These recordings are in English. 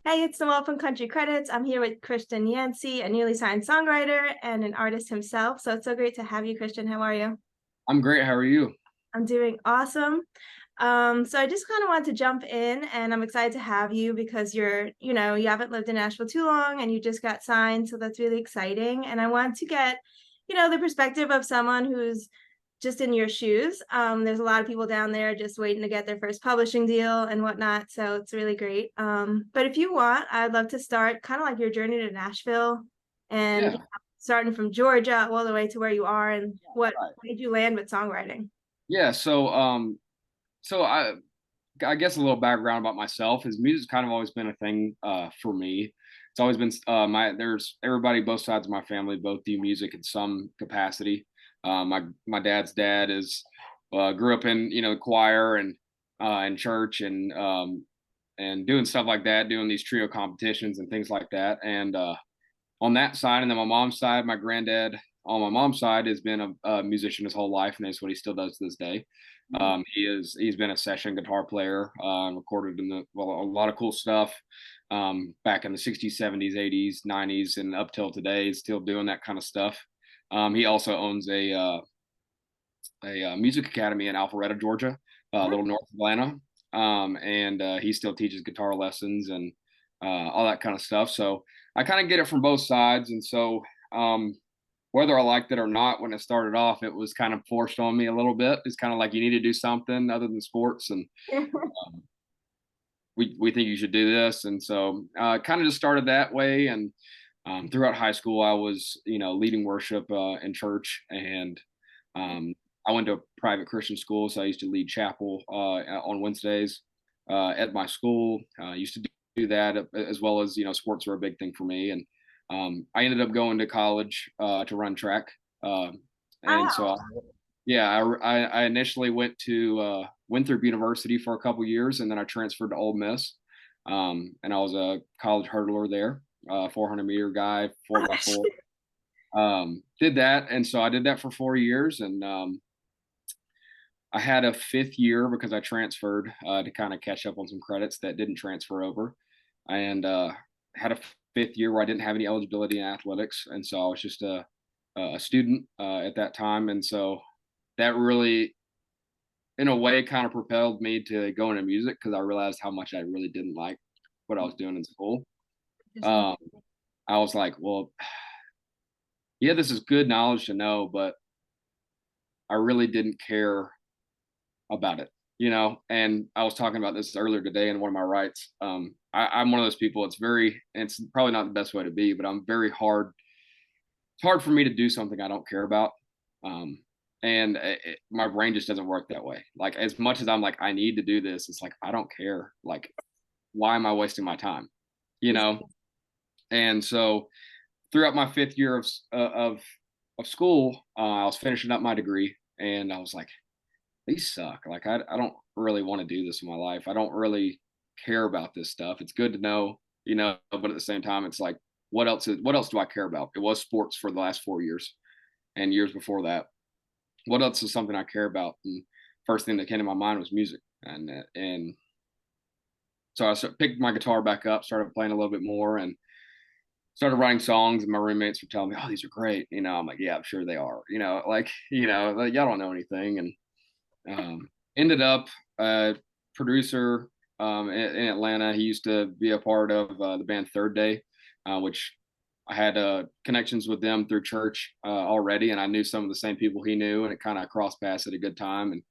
Hey, it's Noelle from Country Credits. I'm here with Christian Yancey, a newly signed songwriter and an artist himself. So it's so great to have you, Christian. How are you? I'm great. How are you? I'm doing awesome. So I just kind of wanted to jump in and I'm excited to have you because you haven't lived in Nashville too long and you just got signed. So that's really exciting. And I want to get, the perspective of someone who's just in your shoes. There's a lot of people down there just waiting to get their first publishing deal and whatnot. So it's really great. But if you want, I'd love to start kind of like your journey to Nashville and Yeah. starting from Georgia all the way to where you are and what Right. made you land with songwriting. Yeah. So I guess a little background about myself is music's kind of always been a thing for me. It's always been there's everybody both sides of my family both do music in some capacity. My dad's dad is grew up in the choir and church and doing stuff like that, doing these trio competitions and things like that. And on that side, and then my mom's side, my granddad on my mom's side has been a musician his whole life, and that's what he still does to this day. He's been a session guitar player, recorded in a lot of cool stuff back in the '60s, '70s, '80s, '90s, and up till today. He's still doing that kind of stuff. He also owns a music academy in Alpharetta, Georgia, a little north of Atlanta, and he still teaches guitar lessons and all that kind of stuff. So I kind of get it from both sides, and so whether I liked it or not, when it started off, it was kind of forced on me a little bit. It's kind of like you need to do something other than sports, and um, we think you should do this, and so kind of just started that way. And throughout high school, I was leading worship in church, and um, I went to a private Christian school, so I used to lead chapel on Wednesdays at my school. I used to do that as well as sports were a big thing for me, and I ended up going to college to run track, and so Wow. yeah, I initially Winthrop University for a couple years, and then I transferred to Ole Miss, and I was a college hurdler there, 400-meter guy, four by Gosh. four. Did that, and so I did that for 4 years, and I had a fifth year because I transferred to kind of catch up on some credits that didn't transfer over, and had a fifth year where I didn't have any eligibility in athletics, and so I was just a student at that time, and so that really, in a way, kind of propelled me to go into music because I realized how much I really didn't like what I was doing in school. Interesting. Um, I was like, well, yeah, this is good knowledge to know, but I really didn't care about it, And I was talking about this earlier today in one of my writes. I'm one of those people. It's probably not the best way to be, but I'm very hard. It's hard for me to do something I don't care about. Um, and my brain just doesn't work that way. Like as much as I'm like, I need to do this, it's like, I don't care. Like, why am I wasting my time? You know? And so throughout my fifth year of school, I was finishing up my degree and I was like, these suck. Like I don't really want to do this in my life. I don't really care about this stuff. It's good to know, but at the same time, it's like, what else do I care about? It was sports for the last 4 years and years before that. What else is something I care about? And first thing that came to my mind was music. And so picked my guitar back up, started playing a little bit more and started writing songs, and my roommates were telling me, "Oh, these are great." I'm like, "Yeah, I'm sure they are." Like y'all don't know anything, and ended up a producer in Atlanta. He used to be a part of the band Third Day, which I had connections with them through church already, and I knew some of the same people he knew, and it kind of crossed paths at a good time. And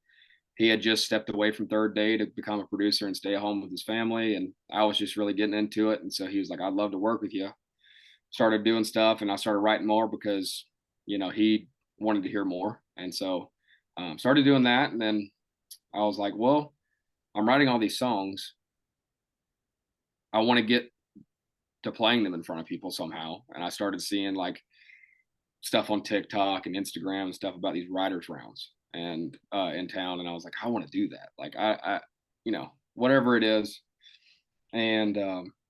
he had just stepped away from Third Day to become a producer and stay at home with his family, and I was just really getting into it. And so he was like, "I'd love to work with you." Started doing stuff, and I started writing more because he wanted to hear more, and so started doing that. And then I was like, well, I'm writing all these songs. I want to get to playing them in front of people somehow. And I started seeing like stuff on TikTok and Instagram and stuff about these writers rounds and in town. And I was like, I want to do that. Like whatever it is. And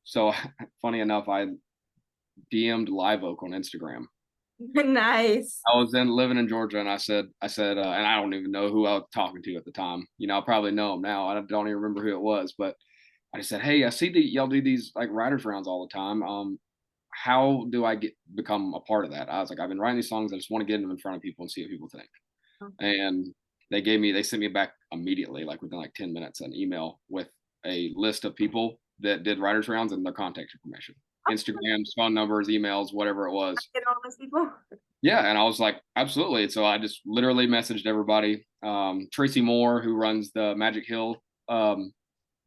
so funny enough, I DM'd Live Oak on Instagram. Nice. I was then living in Georgia, and I said, and I don't even know who I was talking to at the time. I probably know him now. I don't even remember who it was, but I just said, hey, I see that y'all do these like writers rounds all the time. How do I become a part of that? I was like, I've been writing these songs. I just want to get them in front of people and see what people think. And they sent me back immediately, like within like 10 minutes, an email with a list of people that did writers rounds and their contact information, Instagrams, phone numbers, emails, whatever it was. Get all those people. Yeah, and I was like, absolutely. So I just literally messaged everybody. Tracy Moore, who runs the Magic Hill,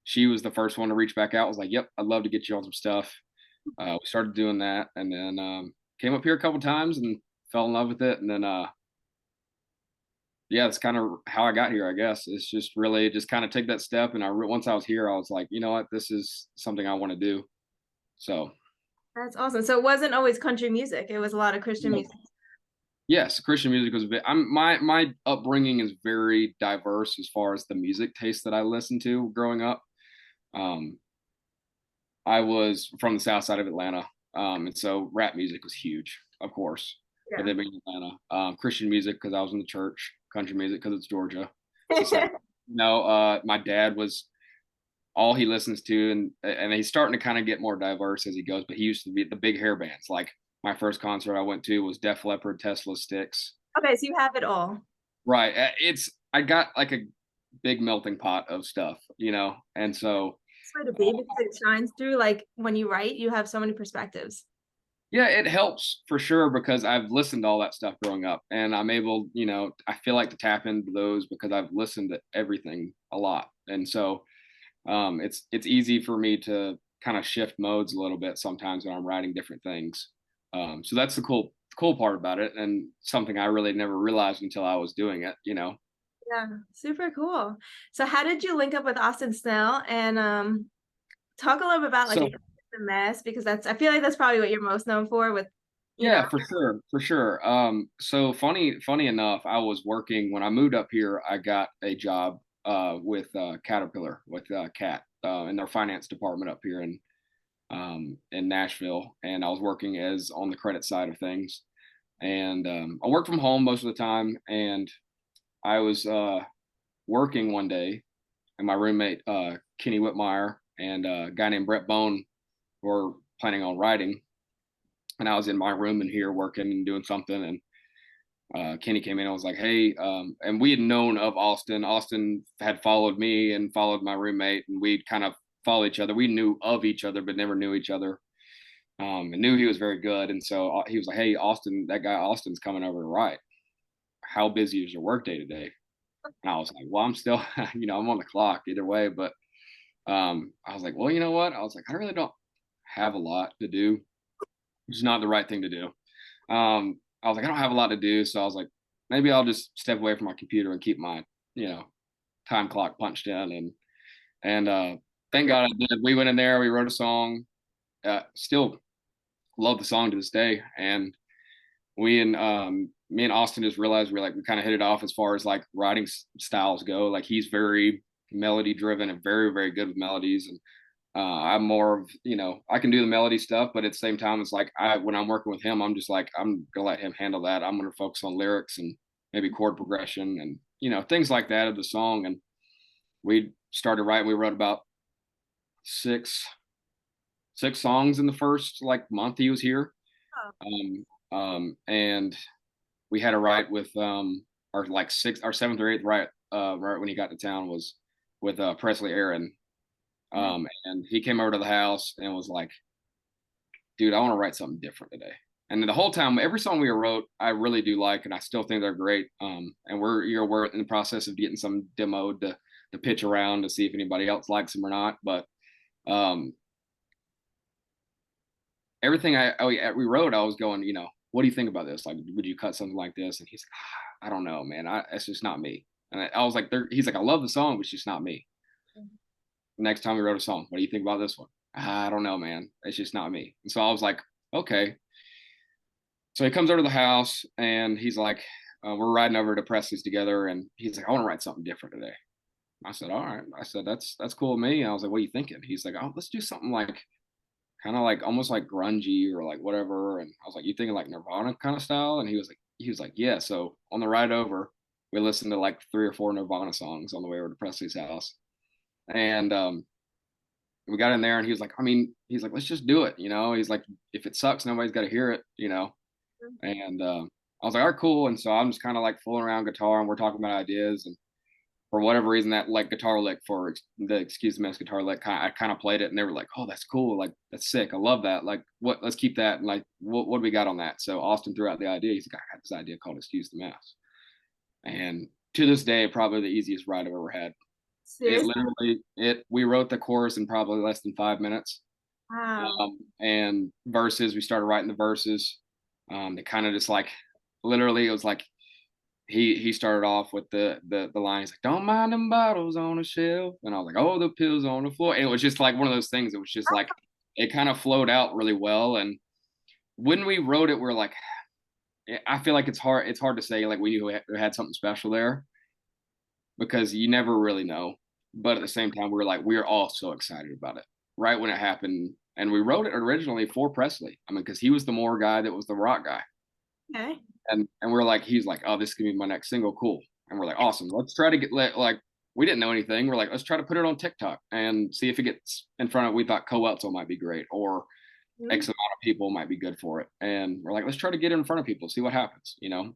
she was the first one to reach back out. I was like, yep, I'd love to get you on some stuff. We started doing that, and then came up here a couple times and fell in love with it. And then, yeah, that's kind of how I got here, I guess. It's just really just kind of take that step. And once I was here, I was like, you know what, this is something I want to do. So, That's awesome. So it wasn't always country music. It was a lot of Christian music. yes, Christian music was. My upbringing is very diverse as far as the music taste that I listened to growing up. Um, I was from the south side of Atlanta, and so rap music was huge, of course, Yeah. with it being Atlanta. Christian music because I was in the church, country music because it's Georgia. It's the same. No, my dad was all he listens to, and he's starting to kind of get more diverse as he goes. But he used to be the big hair bands. Like my first concert I went to was Def Leppard, Tesla Sticks. Okay, so you have it all. Right. I got like a big melting pot of stuff, and so That's why to be because it shines through. Like when you write, you have so many perspectives. yeah, it helps for sure because I've listened to all that stuff growing up, and I'm able, I feel like to tap into those because I've listened to everything a lot, and so it's easy for me to kind of shift modes a little bit sometimes when I'm writing different things. So that's the cool part about it, and something I really never realized until I was doing it. Yeah, super cool. So how did you link up with Austin Snell and talk a little bit about like So the mess because I feel like that's probably what you're most known for with, you know. yeah, for sure. So funny enough, I was working when I moved up here. I got a job with Caterpillar with Cat in their finance department up here in Nashville, and I was working as on the credit side of things. And I worked from home most of the time, and I was working one day, and my roommate Kenny Whitmire and a guy named Brett Bone were planning on writing, and I was in my room in here working and doing something, and Kenny came in and was like, "Hey," and we had known of Austin. Austin had followed me and followed my roommate, and we'd kind of follow each other. We knew of each other, but never knew each other. And knew he was very good, and so he was like, "Hey, Austin, that guy Austin's coming over to write. How busy is your work day today?" And I was like, "Well, I'm still, I'm on the clock either way." But I was like, "Well, you know what?" I was like, "I really don't have a lot to do. It's not the right thing to do." I was like, I don't have a lot to do. So I was like, maybe I'll just step away from my computer and keep my, you know, time clock punched in. And thank God I did. We went in there, we wrote a song. Still love the song to this day. And me and Austin just realized we kind of hit it off as far as like writing styles go. Like he's very melody driven and very, very good with melodies. And I'm more of, I can do the melody stuff, but at the same time, it's like when I'm working with him, I'm just like, I'm gonna let him handle that. I'm gonna focus on lyrics and maybe chord progression and things like that of the song. And we started writing. We wrote about six songs in the first like month he was here. And we had a write with our seventh or eighth write right when he got to town was with Presley Aaron. And he came over to the house and was like, dude, I want to write something different today. And then the whole time, every song we wrote, I really do like, and I still think they're great. And we're in the process of getting some demoed to pitch around to see if anybody else likes them or not. But um, everything we wrote, I was going, what do you think about this? Like, would you cut something like this? And he's like, I don't know, man. It's just not me. And I was like, he's like, I love the song, but it's just not me. Next time we wrote a song, what do you think about this one? I don't know, man. It's just not me. And so I was like, okay. So he comes over to the house and he's like, we're riding over to Presley's together. And he's like, I want to write something different today. I said, all right. I said, that's cool with me. And I was like, what are you thinking? He's like, oh, let's do something like kind of like almost like grungy or like whatever. And I was like, you thinking like Nirvana kind of style? And he was like, yeah. So on the ride over, we listened to like 3 or 4 Nirvana songs on the way over to Presley's house. And we got in there and he was like, I mean, he's like, let's just do it, you know. He's like, if it sucks, nobody's got to hear it, you know. And I was like, all right, cool. And so I'm just kind of like fooling around guitar and we're talking about ideas. And for whatever reason, that like guitar lick for the Excuse the Mess guitar lick, I kind of played it and they were like, oh, that's cool. Like, that's sick. I love that. Like, let's keep that. And like, what do we got on that? So Austin threw out the idea. He's like, I got this idea called Excuse the Mess. And to this day, probably the easiest ride I've ever had. It Seriously? literally, we wrote the chorus in probably less than 5 minutes. Wow. And verses, we started writing the verses. They kind of just like, literally, it was like, he started off with the lines like, don't mind them bottles on the shelf, and I was like, oh, the pills on the floor. And it was just like one of those things. It was just like it kind of flowed out really well. And when we wrote it, we're like, I feel like it's hard to say like we knew we had something special there because you never really know. But at the same time, we were like, we're all so excited about it right when it happened. And we wrote it originally for Presley. I mean, because he was the more guy that was the rock guy. Okay. And we're like, he's like, oh, this could be my next single, cool. And we're like, awesome. Let's try to get like we didn't know anything. We're like, let's try to put it on TikTok and see if it gets in front of. We thought Coetzel might be great, or Mhm. X amount of people might be good for it. And we're like, let's try to get it in front of people, see what happens, you know.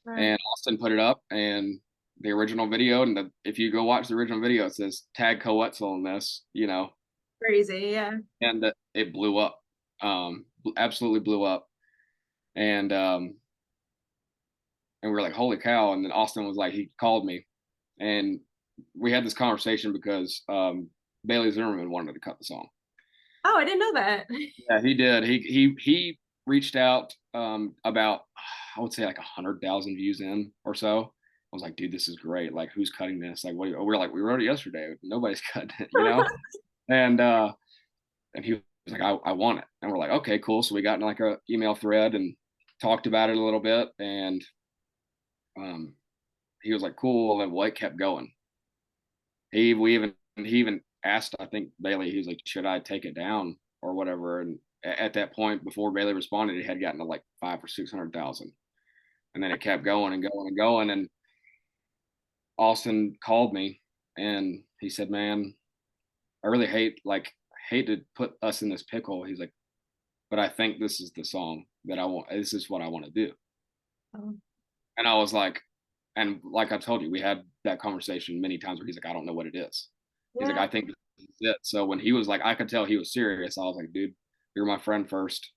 Right. And Austin put it up, and the original video, and if you go watch the original video, it says tag Coetzel in this, you know, Crazy. Yeah. and it blew up, absolutely blew up, and and we were like, holy cow. And then Austin was like, he called me and we had this conversation because Bailey Zimmerman wanted to cut the song. Oh, I didn't know that. Yeah, he did. He reached out about, I would say like 100,000 views in or so. I was like, dude, this is great. Like, who's cutting this? Like, what? We're like, we wrote it yesterday. Nobody's cutting it, you know. And and he was like, I want it. And we're like, okay, cool. So we got in like a email thread and talked about it a little bit, and um, he was like, cool. And well, it kept going. He even asked, I think Bailey, he was like, should I take it down or whatever? And at that point, before Bailey responded, it had gotten to like 500,000 or 600,000, and then it kept going and going and going. And Austin called me and he said, man, I really hate to put us in this pickle. He's like, but I think this is the song that I want. This is what I want to do. Oh, And I was like, and like I told you, we had that conversation many times where he's like, I don't know what it is. He's like, yeah. I think this is it. So when he was like, I could tell he was serious. I was like, dude, you're my friend first,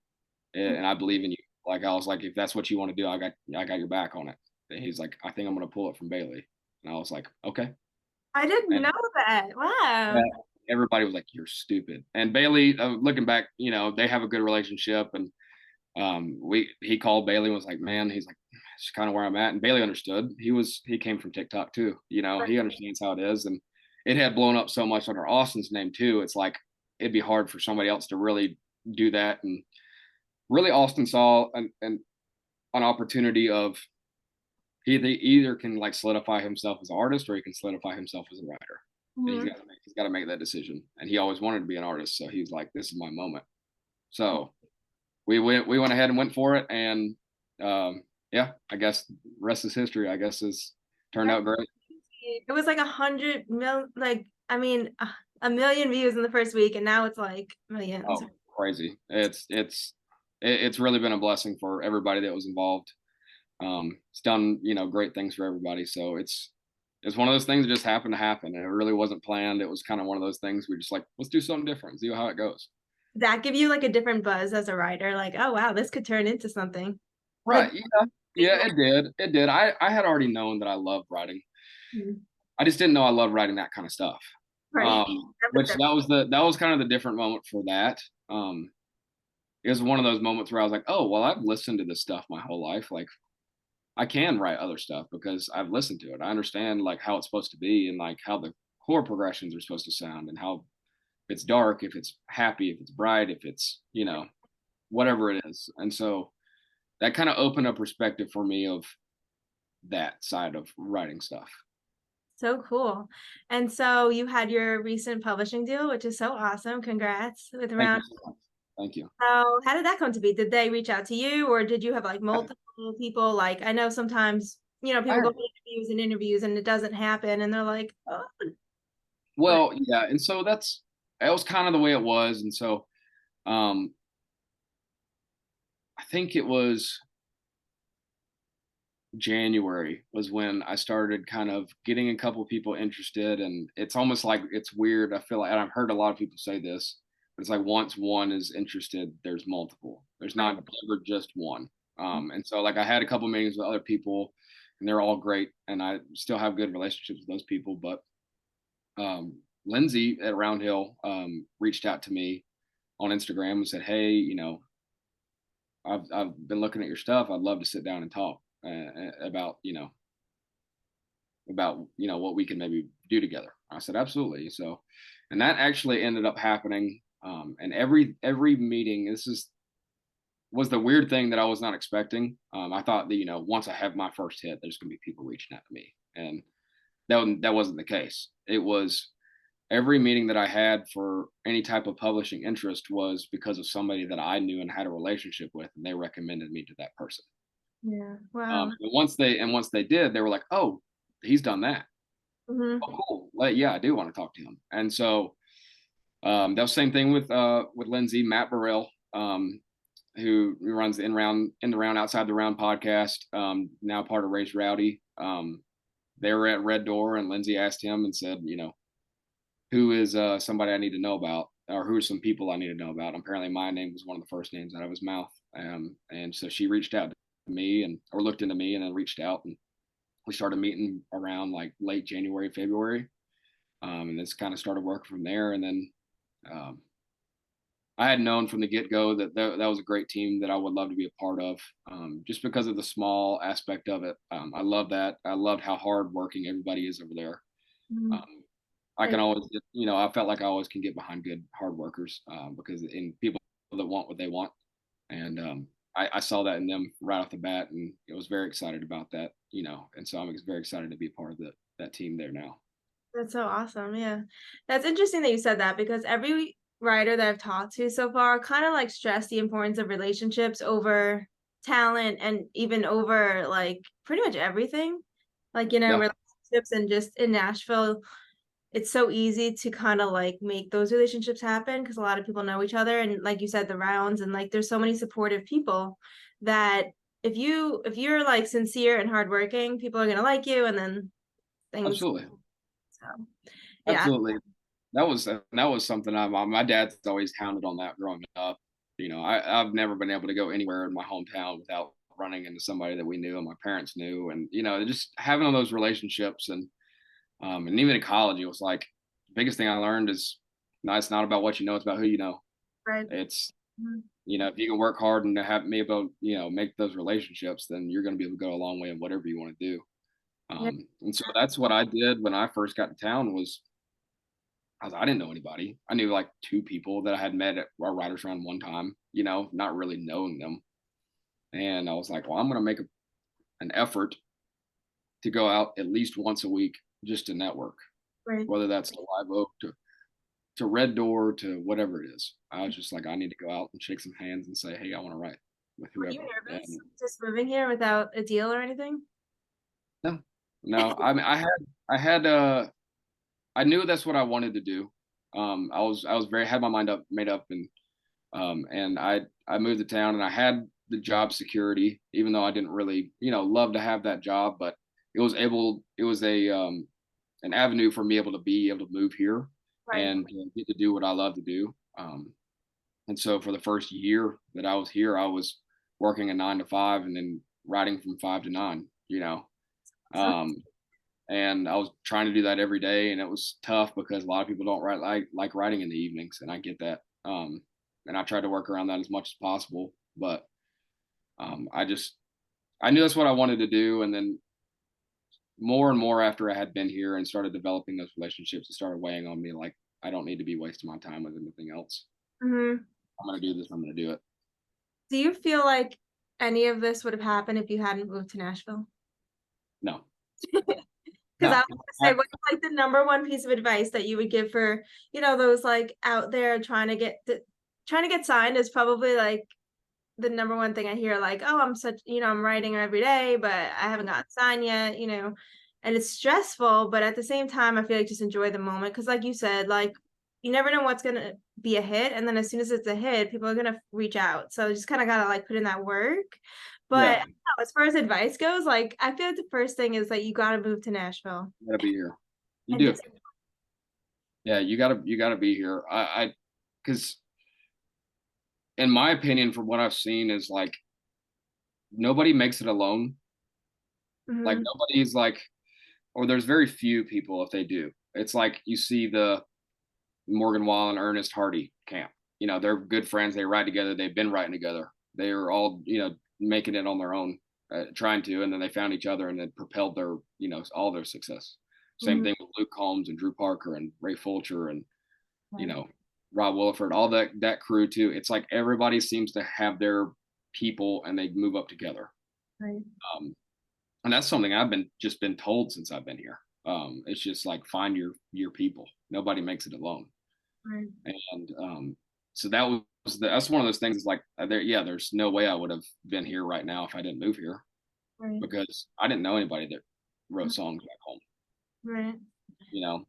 and I believe in you. Like I was like, if that's what you want to do, I got your back on it. And he's like, I think I'm gonna pull it from Bailey. And I was like, okay. I didn't And know that. Wow. everybody was like, you're stupid. And Bailey, looking back, you know, they have a good relationship, and he called Bailey and was like, man, he's like, it's kind of where I'm at. And Bailey understood. He came from TikTok too, you know, he understands how it is. And it had blown up so much under Austin's name too. It's like it'd be hard for somebody else to really do that. And really Austin saw an opportunity of he either can like solidify himself as an artist or he can solidify himself as a writer. And Mhm. he's got to make that decision. And he always wanted to be an artist. So he's like, this is my moment. So we went ahead and went for it, and yeah, I guess rest is history. I guess is turned That's out great. crazy. It was like 100 mil, like, I mean, a million views in the first week, and now it's like millions. Oh, crazy! It's really been a blessing for everybody that was involved. It's done, you know, great things for everybody. So it's one of those things that just happened to happen, and it really wasn't planned. It was kind of one of those things we just like, let's do something different, see how it goes. Did that give you like a different buzz as a writer? Like, oh wow, this could turn into something. Like, Right? Yeah, yeah, it did. It did. I had already known that I loved writing. mhm, I just didn't know I loved writing that kind of stuff. right. Which that was kind of the different moment for that. Um, it was one of those moments where I was like, oh, well, I've listened to this stuff my whole life. Like I can write other stuff because I've listened to it. I understand like how it's supposed to be and like how the chord progressions are supposed to sound and how if it's dark, if it's happy, if it's bright, if it's, you know, whatever it is. And so that kind of opened up perspective for me of that side of writing stuff. So cool. And so you had your recent publishing deal, which is so awesome. Congrats with Thank you around. so much. Thank you. How did that come to be? Did they reach out to you, or did you have like multiple people? Like, I know sometimes, people I go to interviews and interviews and it doesn't happen, and they're like, oh, but Well, yeah, and so it was kind of the way it was. And so um, I think it was January was when I started kind of getting a couple of people interested. And it's almost like it's weird. I feel like, and I've heard a lot of people say this, but it's like once one is interested, there's multiple. There's not Right. ever just one. And so like I had a couple of meetings with other people and they're all great. And I still have good relationships with those people. But Lindsay at Round Hill reached out to me on Instagram and said, "Hey, I've been looking at your stuff. I'd love to sit down and talk about what we can maybe do together." I said, "Absolutely." So, and that actually ended up happening. And every meeting, was the weird thing that I was not expecting. I thought that once I have my first hit, there's going to be people reaching out to me, and that wasn't the case. It was every meeting that I had for any type of publishing interest was because of somebody that I knew and had a relationship with, and they recommended me to that person. Yeah. Wow. And once they did, they were like, "Oh, he's done that. Hmm. Oh, cool. Yeah, I do want to talk to him." And so that was the same thing with Lindsay, Matt Burrell, who runs the in the round outside the round podcast, now part of Race Rowdy. They were at Red Door, and Lindsay asked him and said, who is somebody I need to know about, or who are some people I need to know about. Apparently, my name was one of the first names out of his mouth, and so she reached out to me or looked into me, and then reached out, and we started meeting around like late January, February, and this kind of started working from there. And then um, I had known from the get go that was a great team that I would love to be a part of, just because of the small aspect of it. I love that. I loved how hard working everybody is over there. Hmm. Um, I can always, I felt like I always can get behind good hard workers, because in people that want what they want, and I saw that in them right off the bat, and I was very excited about that, and so I'm very excited to be a part of that team there now. That's so awesome. Yeah. That's interesting that you said that because every writer that I've talked to so far kind of like stress the importance of relationships over talent and even over like pretty much everything. Like, Yeah, relationships and just in Nashville, it's so easy to kind of like make those relationships happen because a lot of people know each other and like you said the rounds and like there's so many supportive people that if you're like sincere and hardworking, people are going to like you and then things absolutely, so yeah. absolutely. That was something my dad's always hounded on that growing up. I've never been able to go anywhere in my hometown without running into somebody that we knew and my parents knew, and just having all those relationships. And even in college, it was like the biggest thing I learned is, no, it's not about what you know, it's about who you know. Right. It's, Mhm. if you can work hard and have me able, make those relationships, then you're going to be able to go a long way in whatever you want to do. Yeah. And so that's what I did when I first got to town. I didn't know anybody. I knew like two people that I had met at our writers round one time, not really knowing them. And I was like, well, I'm going to make an effort to go out at least once a week just to network, Right. whether that's to Live Oak, to Red Door, to whatever it is. I was just like, I need to go out and shake some hands and say, hey, I want to write with Were you whoever. nervous And just moving here without a deal or anything? no, no, I mean, I knew that's what I wanted to do. I was had my mind made up, and I moved to town, and I had the job security, even though I didn't really, love to have that job, but it was an avenue for me to be able to move here Right. and get to do what I love to do. And so for the first year that I was here, I was working a 9 to 5 and then writing from 5 to 9, So um, and I was trying to do that every day, and it was tough because a lot of people don't write like writing in the evenings, and I get that. And I tried to work around that as much as possible, but I knew that's what I wanted to do, and then more and more after I had been here and started developing those relationships, it started weighing on me like I don't need to be wasting my time with anything else. mhm. I'm gonna do this. I'm gonna do it. Do you feel like any of this would have happened if you hadn't moved to Nashville? No, Because I no. was gonna say, what's like the number one piece of advice that you would give for, those like out there trying to get signed is probably like the number one thing I hear, like, oh, I'm writing every day, but I haven't gotten signed yet. And it's stressful, but at the same time, I feel like just enjoy the moment. Cause like you said, like you never know what's gonna be a hit, and then as soon as it's a hit, people are gonna reach out. So you just kind of gotta like put in that work. But I Yeah, don't know, as far as advice goes, like I feel like the first thing is that you gotta move to Nashville you gotta be here. You and do. just Yeah, you gotta be here. Because in my opinion, from what I've seen, is like nobody makes it alone. Like mhm, nobody's like, or there's very few people if they do. It's like you see the Morgan Wallen and Ernest Hardy camp. They're good friends. They ride together. They've been riding together. They are all, making it on their own, trying to, and then they found each other and it propelled their, all their success. Same mhm, thing with Luke Combs and Drew Parker and Ray Fulcher and, you right, know, Rob Williford, all that crew too. It's like everybody seems to have their people and they move up together. right, Um, and that's something I've been told since I've been here. It's just like find your people. Nobody makes it alone. right, And so that's one of those things. Is like there's no way I would have been here right now if I didn't move here right, because I didn't know anybody that wrote mhm, songs back home. right. You know,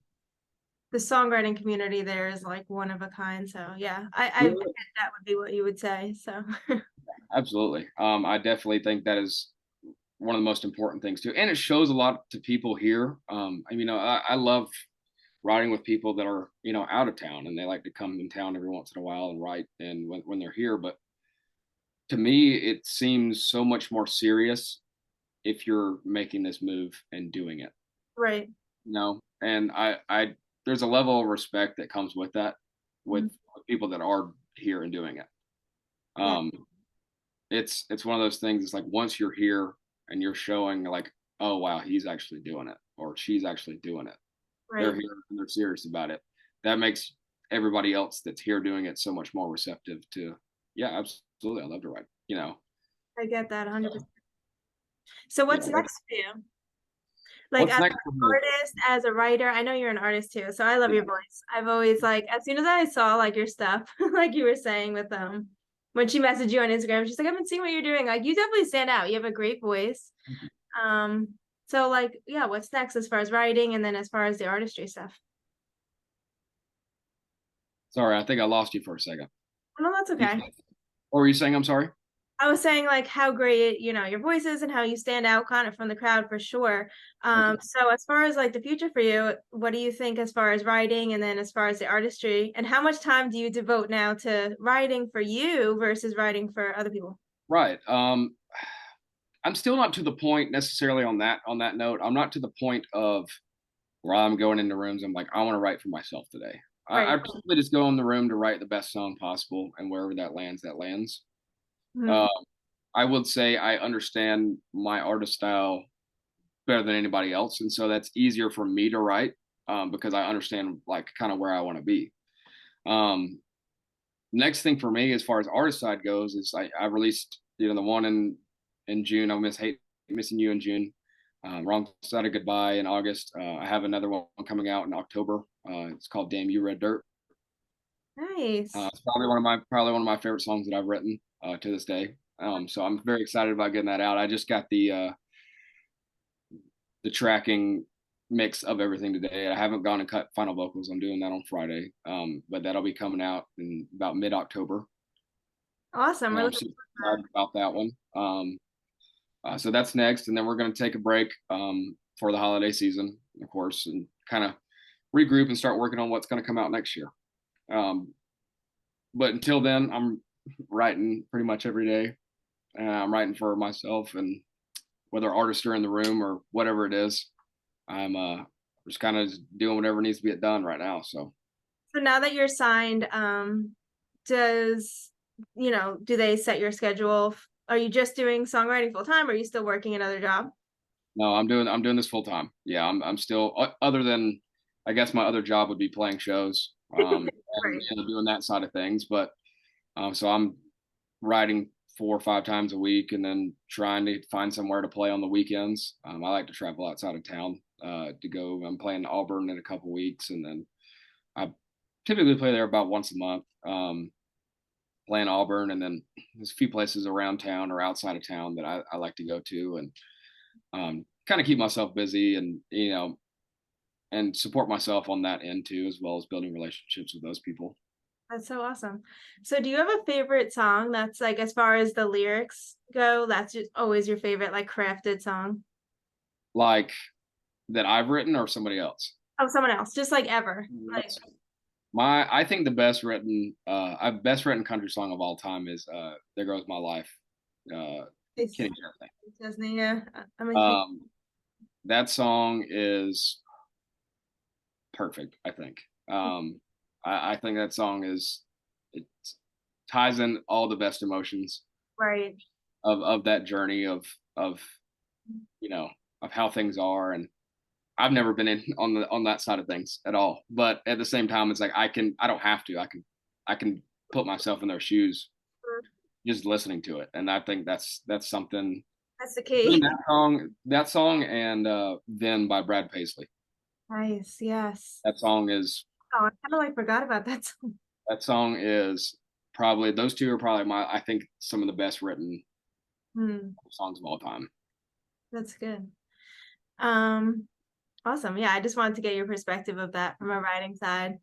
The songwriting community there is like one of a kind. So yeah, I bet really, that would be what you would say. So absolutely. I definitely think that is one of the most important things too, and it shows a lot to people here. I love writing with people that are out of town and they like to come in town every once in a while and write and when they're here, but to me it seems so much more serious if you're making this move and doing it, right. and I there's a level of respect that comes with that with Mhm. people that are here and doing it. Yeah, um it's one of those things. It's like once you're here and you're showing like, oh wow, he's actually doing it or she's actually doing it, they're right. here and they're serious about it, that makes everybody else that's here doing it so much more receptive to, yeah, absolutely, I love to write. I get that 100%. So Yeah, what's next for you? Like what's as next for an me? artist, as a writer, I know you're an artist too, so I love your Yeah, voice. I've always like as soon as I saw like your stuff, like you were saying with when she messaged you on Instagram, she's like, I've been seeing what you're doing. Like you definitely stand out. You have a great voice. Um, so like yeah, what's next as far as writing and then as far as the artistry stuff? sorry, I think I lost you for a second. No, that's You, okay. what were you saying? I'm sorry. I was saying like how great, your voice is and how you stand out kind of from the crowd for sure. Thank you. So as far as like the future for you, what do you think as far as writing and then as far as the artistry and how much time do you devote now to writing for you versus writing for other people? Right. I'm still not to the point necessarily on that note. I'm not to the point of where I'm going into rooms. I'm like, I want to write for myself today. I Right. probably just go in the room to write the best song possible, and wherever that lands, that lands. Mhm. Uh, I would say I understand my artist style better than anybody else, and so that's easier for me to write because I understand like kind of where I want to be. Um, Next thing for me, as far as artist side goes, is I released the one in June. Missing you in June. Wrong Side of Goodbye in August. I have another one coming out in October. It's called Damn You Red Dirt. Nice. It's probably one of my favorite songs that I've written to this day. So I'm very excited about getting that out. I just got the tracking mix of everything today. I haven't gone and cut final vocals. I'm doing that on Friday, but that'll be coming out in about mid October, Awesome. and We're I'm looking super forward excited about that one. So that's next, and then we're going to take a break for the holiday season, of course, and kind of regroup and start working on what's going to come out next year. Um, but until then, I'm writing pretty much every day, and I'm writing for myself, and whether artists are in the room or whatever it is, I'm just kind of doing whatever needs to get done right now. So So now that you're signed, does, do they set your schedule? Are you just doing songwriting full time or are you still working another job? no, I'm doing this full time. Yeah, I'm still other than I guess my other job would be playing shows and Right. doing that side of things. But so I'm writing 4 or 5 times a week and then trying to find somewhere to play on the weekends. I like to travel outside of town to go. I'm playing Auburn in a couple weeks, and then I typically play there about once a month. Playing Auburn, and then there's a few places around town or outside of town that I like to go to and kind of keep myself busy and and support myself on that end too, as well as building relationships with those people. That's so awesome. So do you have a favorite song that's like as far as the lyrics go, that's just always your favorite like crafted song? Like that I've written or somebody else. Oh, someone else, just like ever. Like That's I think the best written country song of all time is There Goes My Life. it's Kenny Chesney. Disney, yeah. I'm a huge Um that song is perfect, I think. I think that song it ties in all the best emotions right. of that journey of you know of how things are. And I've never been in on that side of things at all. But at the same time, it's like I don't have to. I can put myself in their shoes just listening to it. And I think that's something That's the between key. that song and Then by Brad Paisley. Nice, yes. That song is Oh, I kind of like forgot about that song. that song is probably those two are probably I think some of the best written Hmm, songs of all time. that's good. Um, Awesome. Yeah, I just wanted to get your perspective of that from a writing side.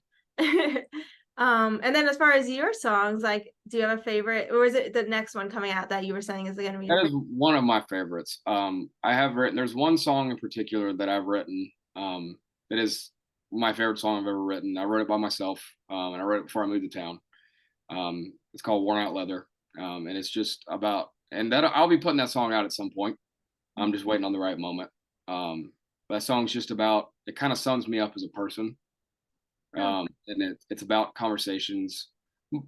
And then as far as your songs, like, do you have a favorite, or is it the next one coming out that you were saying is going to be your That is favorite? one of my favorites. I have written. There's one song in particular that I've written. That is my favorite song I've ever written. I wrote it by myself, and I wrote it before I moved to town. It's called "Worn Out Leather," and it's just about. And that I'll be putting that song out at some point. I'm just waiting on the right moment. That song's just about. It kind of sums me up as a person, Oh, and it's about conversations,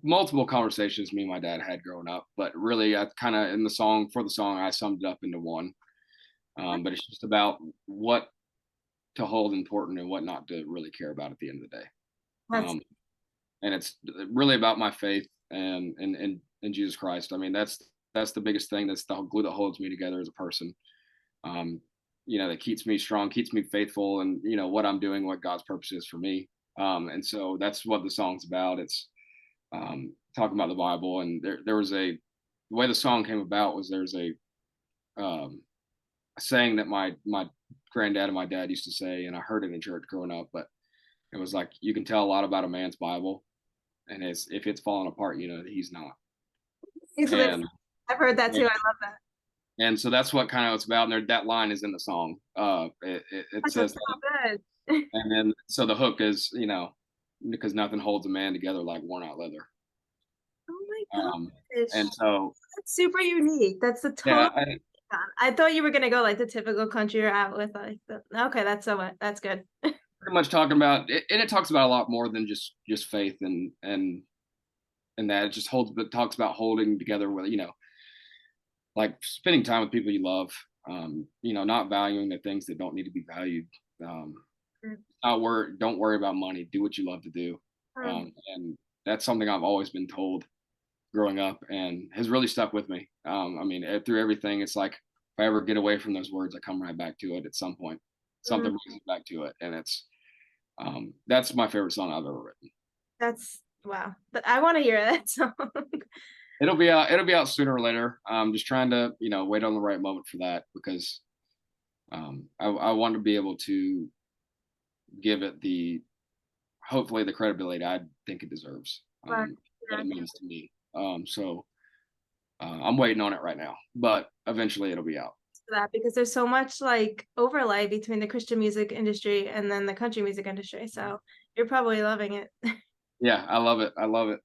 multiple conversations me and my dad had growing up. But really, I kind of in the song for the song, I summed it up into one. But it's just about what to hold important and what not to really care about at the end of the day. that's And it's really about my faith and Jesus Christ. I mean, that's the biggest thing. That's the glue that holds me together as a person. Um, that keeps me strong, keeps me faithful, and what I'm doing, what God's purpose is for me. And so that's what the song's about. It's talking about the Bible, and there was the way the song came about was there's um, a saying that my granddad and my dad used to say, and I heard it in church growing up, but it was like you can tell a lot about a man's Bible, and if it's falling apart, that he's not. so that's And I've heard that too. and, I love that. and so that's what kind of it's about. And that line is in the song. It That's says so that, good. and then so the hook is because nothing holds a man together like worn out leather. Oh my Um, gosh. and so That's super unique. That's the yeah, total. I thought you were gonna go like the typical country route with like okay, that's good. pretty much talking about it, and it talks about a lot more than just faith and that it just holds but talks about holding together with like spending time with people you love, not valuing the things that don't need to be valued. um not worry Don't worry about money, do what you love to do. Mm, And that's something I've always been told growing up and has really stuck with me. I mean, through everything, it's like if I ever get away from those words, I come right back to it at some point. mm, Something brings me back to it, and that's my favorite song I've ever written. that's wow. But I want to hear that song. It'll be out. It'll be out sooner or later. I'm just trying to, wait on the right moment for that because I want to be able to give it hopefully the credibility I think it deserves. But What yeah, it means to me. So I'm waiting on it right now, but eventually it'll be out. for that because there's so much like overlay between the Christian music industry and then the country music industry. So you're probably loving it. Yeah, I love it. I love it.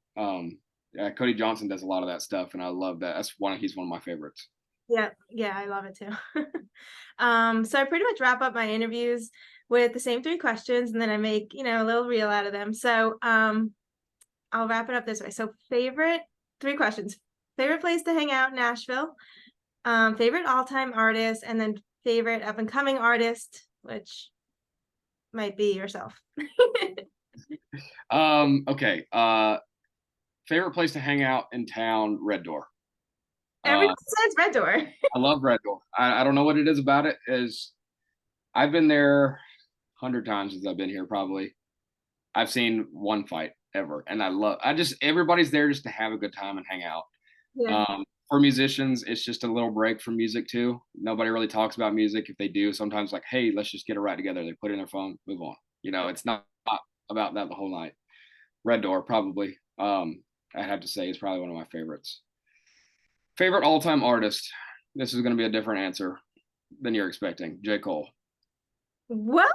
Yeah, Cody Johnson does a lot of that stuff, and I love that. He's one of my favorites. Yeah, yeah, I love it too. So I pretty much wrap up my interviews with the same three questions, and then I make, a little reel out of them. So, I'll wrap it up this way. So, favorite three questions: favorite place to hang out in Nashville, favorite all-time artist, and then favorite up-and-coming artist, which might be yourself. Okay. Favorite place to hang out in town, Red Door. Everyone Uh, says Red Door. I love Red Door. I don't know what it is about it. Is I've been there 100 times since I've been here. Probably I've seen one fight ever, and I just everybody's there just to have a good time and hang out. Yeah. for musicians, it's just a little break from music too. Nobody really talks about music. If they do, sometimes like, hey, let's just get it right together. They put it in their phone, move on. It's not about that the whole night. Red Door, probably. I'd have to say is probably one of my favorites. Favorite all-time artist. This is going to be a different answer than you're expecting. J. Cole. What?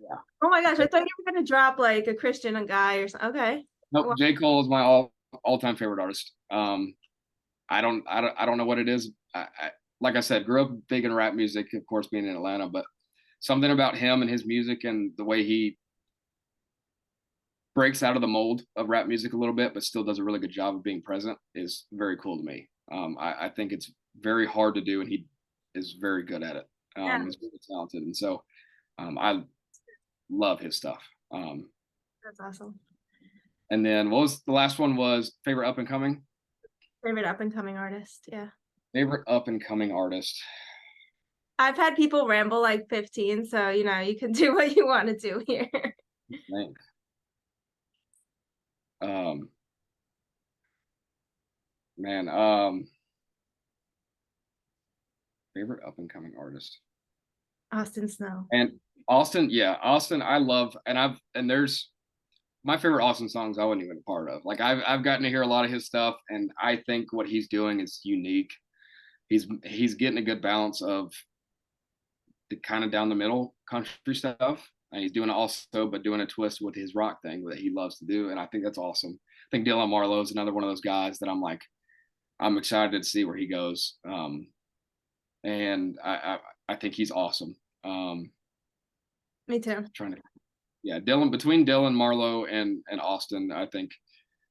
Yeah. Oh my gosh, I thought you were gonna drop like a Christian guy or something. Okay. Nope. Well, J. Cole is my all-time favorite artist. I don't know what it is. Like I said, grew up big in rap music, of course, being in Atlanta, but something about him and his music and the way he breaks out of the mold of rap music a little bit, but still does a really good job of being present is very cool to me. I think it's very hard to do, and he is very good at it. yeah, He's very talented, and so I love his stuff. that's awesome. And then what was the last one? Was favorite up and coming? Favorite up and coming artist. Yeah. Favorite up and coming artist. I've had people ramble like 15, so you can do what you want to do here. Thanks. Um, man, favorite up and coming artist. Austin Snell. And Austin, yeah, Austin, I love, and there's my favorite Austin songs I wasn't even a part of. Like I've gotten to hear a lot of his stuff, and I think what he's doing is unique. He's getting a good balance of the kind of down the middle country stuff. And he's doing it also, but doing a twist with his rock thing that he loves to do. And I think that's awesome. I think Dylan Marlowe is another one of those guys that I'm excited to see where he goes. And I think he's awesome. Me too. Trying to, yeah, between Dylan Marlowe and Austin, I think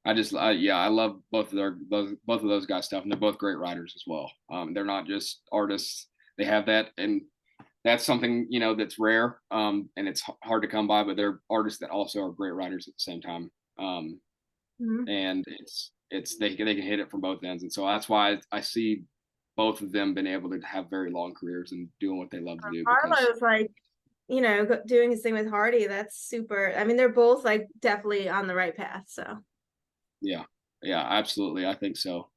I love both of those guys' stuff, and they're both great writers as well. They're not just artists; they have that, and that's something that's rare, and it's hard to come by. But they're artists that also are great writers at the same time, Mhm. and they can hit it from both ends, and so that's why I see both of them been able to have very long careers and doing what they love to do because Harlow's like, doing his thing with Hardy. That's super. I mean, they're both like definitely on the right path. So yeah, yeah, absolutely, I think so.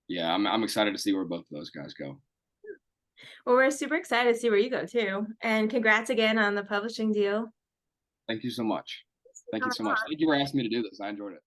Yeah, I'm excited to see where both of those guys go. well, we're super excited to see where you go too. And congrats again on the publishing deal. Thank you so much. Thank you Coming so much. on. Thank you for asking me to do this. I enjoyed it.